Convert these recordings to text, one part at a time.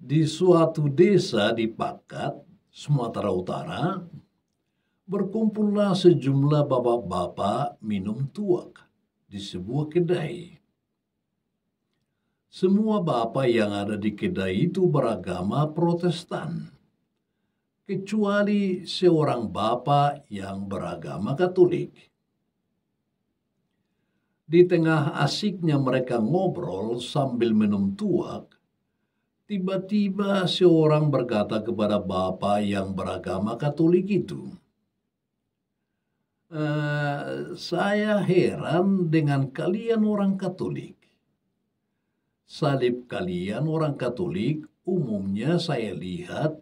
Di suatu desa di Pakat, Sumatera Utara, berkumpullah sejumlah bapak-bapak minum tuak di sebuah kedai. Semua bapak yang ada di kedai itu beragama Protestan, kecuali seorang bapak yang beragama Katolik. Di tengah asiknya mereka ngobrol sambil minum tuak, tiba-tiba seorang berkata kepada bapak yang beragama Katolik itu, saya heran dengan kalian orang Katolik. Salib kalian orang Katolik umumnya saya lihat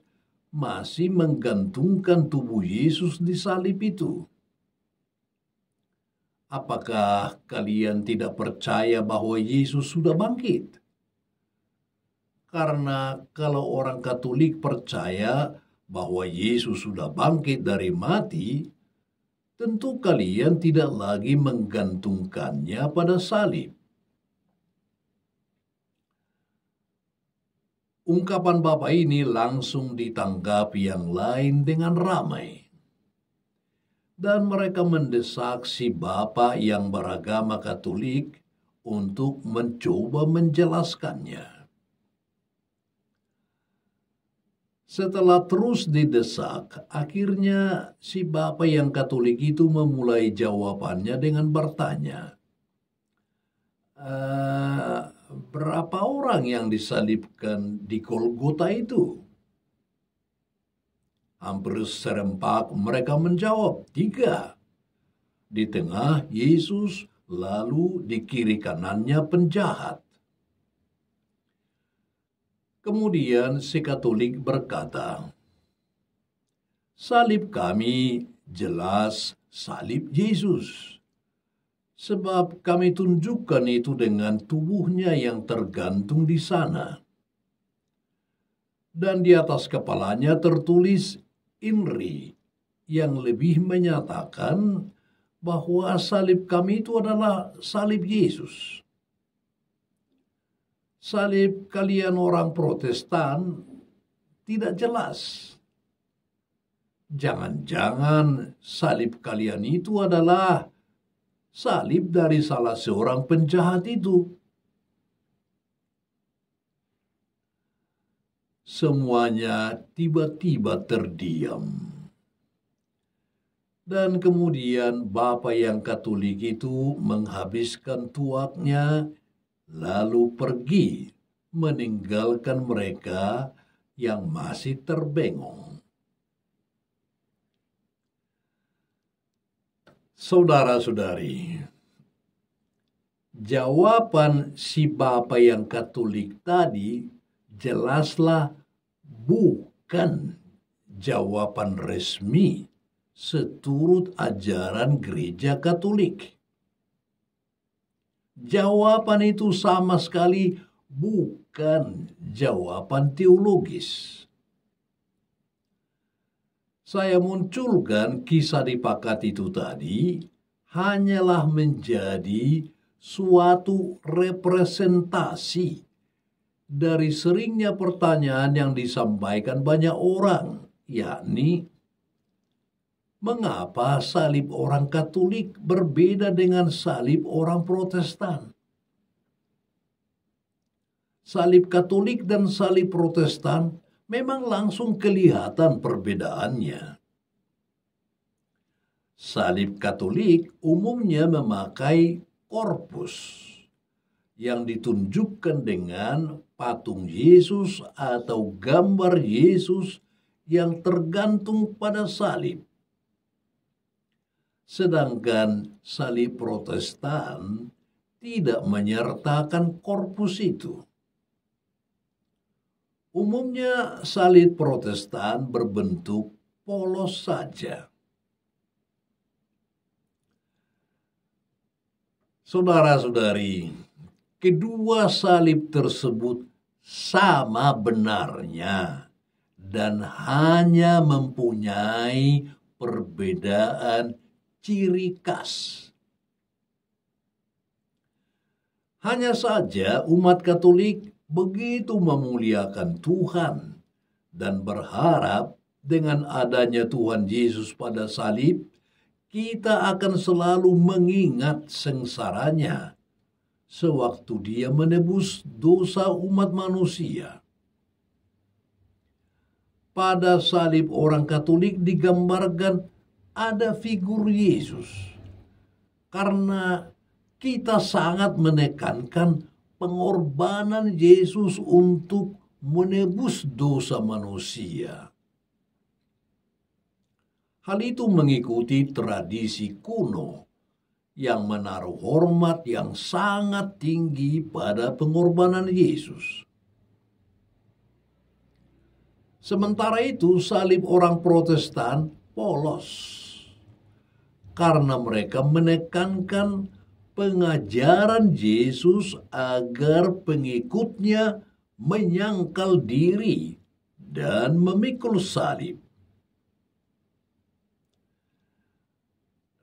masih menggantungkan tubuh Yesus di salib itu. Apakah kalian tidak percaya bahwa Yesus sudah bangkit? Karena kalau orang Katolik percaya bahwa Yesus sudah bangkit dari mati, tentu kalian tidak lagi menggantungkannya pada salib. Ungkapan Bapak ini langsung ditanggapi yang lain dengan ramai. Dan mereka mendesak si Bapak yang beragama Katolik untuk mencoba menjelaskannya. Setelah terus didesak, akhirnya si Bapak yang Katolik itu memulai jawabannya dengan bertanya, berapa orang yang disalibkan di Golgota itu? Hampir serempak mereka menjawab, 3. Di tengah Yesus, lalu di kiri kanannya penjahat. Kemudian si Katolik berkata, salib kami jelas salib Yesus. Sebab kami tunjukkan itu dengan tubuhnya yang tergantung di sana. Dan di atas kepalanya tertulis INRI, yang lebih menyatakan bahwa salib kami itu adalah salib Yesus. Salib kalian orang Protestan tidak jelas. Jangan-jangan salib kalian itu adalah salib dari salah seorang penjahat itu. Semuanya tiba-tiba terdiam. Dan kemudian Bapak yang Katolik itu menghabiskan tuaknya, lalu pergi meninggalkan mereka yang masih terbengong. Saudara-saudari, jawaban si Bapak yang Katolik tadi jelaslah bukan jawaban resmi seturut ajaran Gereja Katolik. Jawaban itu sama sekali bukan jawaban teologis. Saya munculkan kisah di Pakat itu tadi hanyalah menjadi suatu representasi dari seringnya pertanyaan yang disampaikan banyak orang, yakni mengapa salib orang Katolik berbeda dengan salib orang Protestan? Salib Katolik dan salib Protestan memang langsung kelihatan perbedaannya. Salib Katolik umumnya memakai korpus yang ditunjukkan dengan patung Yesus atau gambar Yesus yang tergantung pada salib. Sedangkan salib Protestan tidak menyertakan korpus itu. Umumnya salib Protestan berbentuk polos saja. Saudara-saudari, kedua salib tersebut sama benarnya dan hanya mempunyai perbedaan ciri khas. Hanya saja umat Katolik begitu memuliakan Tuhan dan berharap dengan adanya Tuhan Yesus pada salib, kita akan selalu mengingat sengsaranya sewaktu dia menebus dosa umat manusia. Pada salib orang Katolik digambarkan ada figur Yesus, karena kita sangat menekankan pengorbanan Yesus untuk menebus dosa manusia. Hal itu mengikuti tradisi kuno yang menaruh hormat yang sangat tinggi pada pengorbanan Yesus. Sementara itu, salib orang Protestan polos karena mereka menekankan pengajaran Yesus agar pengikutnya menyangkal diri dan memikul salib.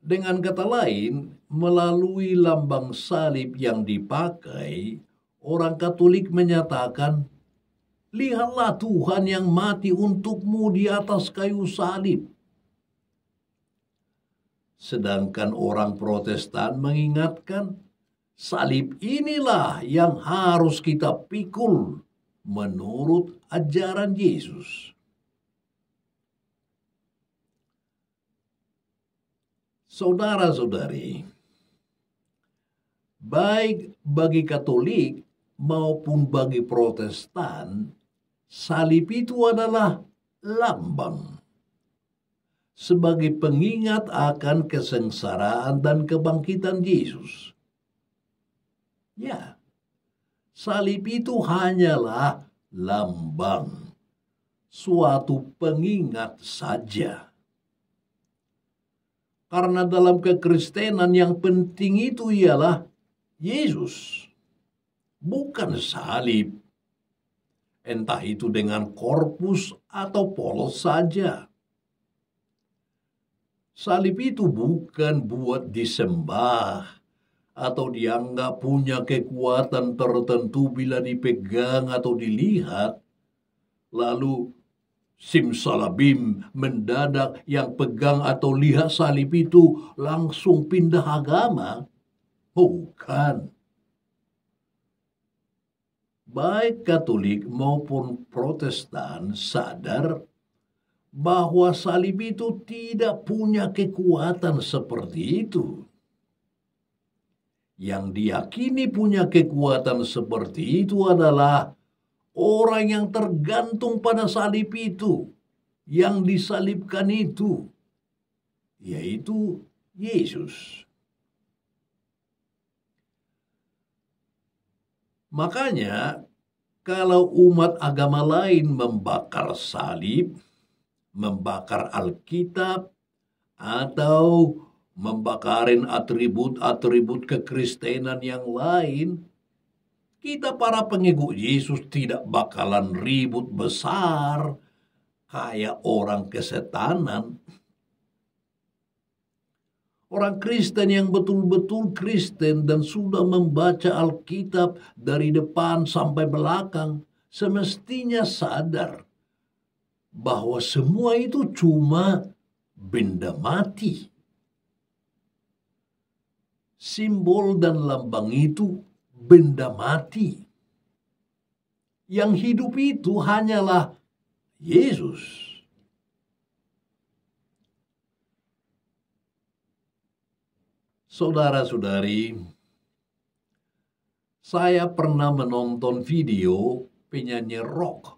Dengan kata lain, melalui lambang salib yang dipakai, orang Katolik menyatakan, lihatlah Tuhan yang mati untukmu di atas kayu salib. Sedangkan orang Protestan mengingatkan, salib inilah yang harus kita pikul menurut ajaran Yesus. Saudara-saudari, baik bagi Katolik maupun bagi Protestan, salib itu adalah lambang sebagai pengingat akan kesengsaraan dan kebangkitan Yesus. Ya, salib itu hanyalah lambang, suatu pengingat saja. Karena dalam kekristenan yang penting itu ialah Yesus, bukan salib. Entah itu dengan korpus atau polos saja. Salib itu bukan buat disembah atau dianggap punya kekuatan tertentu bila dipegang atau dilihat. Lalu simsalabim mendadak yang pegang atau lihat salib itu langsung pindah agama. Bukan. Baik Katolik maupun Protestan sadar bahwa salib itu tidak punya kekuatan seperti itu. Yang diyakini punya kekuatan seperti itu adalah orang yang tergantung pada salib itu, yang disalibkan itu, yaitu Yesus. Makanya, kalau umat agama lain membakar salib, membakar Alkitab, atau membakarin atribut-atribut kekristenan yang lain, kita para pengikut Yesus tidak bakalan ribut besar kayak orang kesetanan. Orang Kristen yang betul-betul Kristen dan sudah membaca Alkitab dari depan sampai belakang semestinya sadar bahwa semua itu cuma benda mati. Simbol dan lambang itu benda mati. Yang hidup itu hanyalah Yesus. Saudara-saudari, saya pernah menonton video penyanyi rock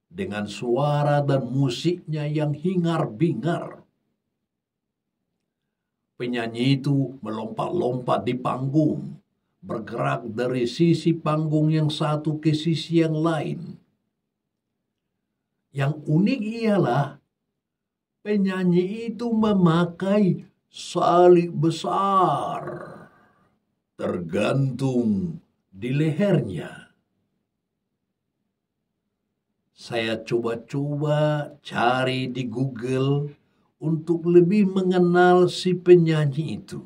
dengan suara dan musiknya yang hingar-bingar. Penyanyi itu melompat-lompat di panggung, bergerak dari sisi panggung yang satu ke sisi yang lain. Yang unik ialah penyanyi itu memakai salib besar tergantung di lehernya. Saya coba-coba cari di Google untuk lebih mengenal si penyanyi itu.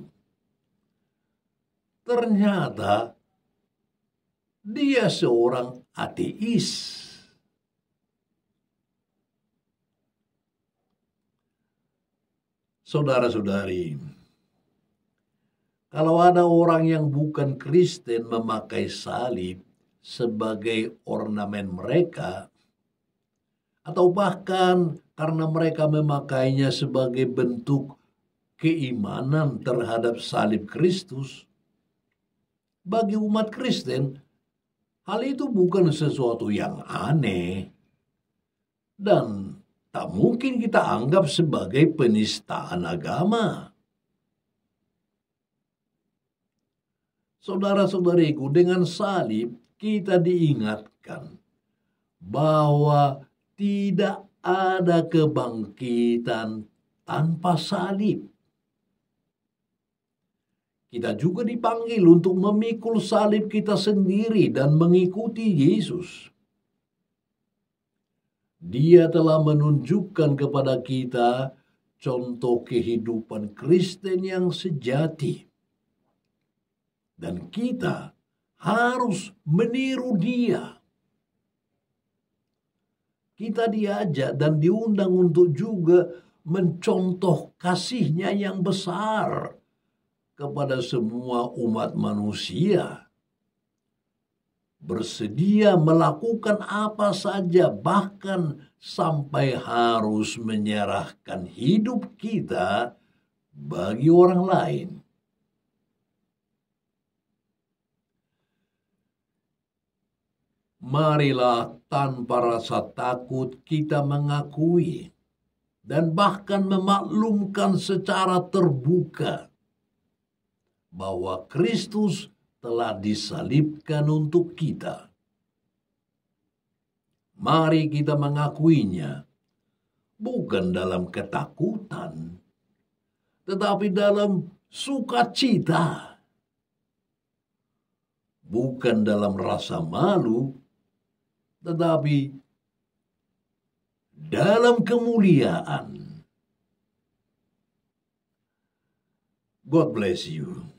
Ternyata dia seorang ateis. Saudara-saudari, kalau ada orang yang bukan Kristen memakai salib sebagai ornamen mereka, atau bahkan karena mereka memakainya sebagai bentuk keimanan terhadap salib Kristus, bagi umat Kristen, hal itu bukan sesuatu yang aneh dan tak mungkin kita anggap sebagai penistaan agama. Saudara-saudariku, dengan salib kita diingatkan bahwa tidak ada kebangkitan tanpa salib. Kita juga dipanggil untuk memikul salib kita sendiri dan mengikuti Yesus. Dia telah menunjukkan kepada kita contoh kehidupan Kristen yang sejati. Dan kita harus meniru dia. Kita diajak dan diundang untuk juga mencontoh kasihnya yang besar kepada semua umat manusia. Bersedia melakukan apa saja, bahkan sampai harus menyerahkan hidup kita bagi orang lain. Marilah tanpa rasa takut kita mengakui dan bahkan memaklumkan secara terbuka bahwa Kristus telah disalibkan untuk kita. Mari kita mengakuinya, bukan dalam ketakutan, tetapi dalam sukacita. Bukan dalam rasa malu, tetapi dalam kemuliaan. God bless you.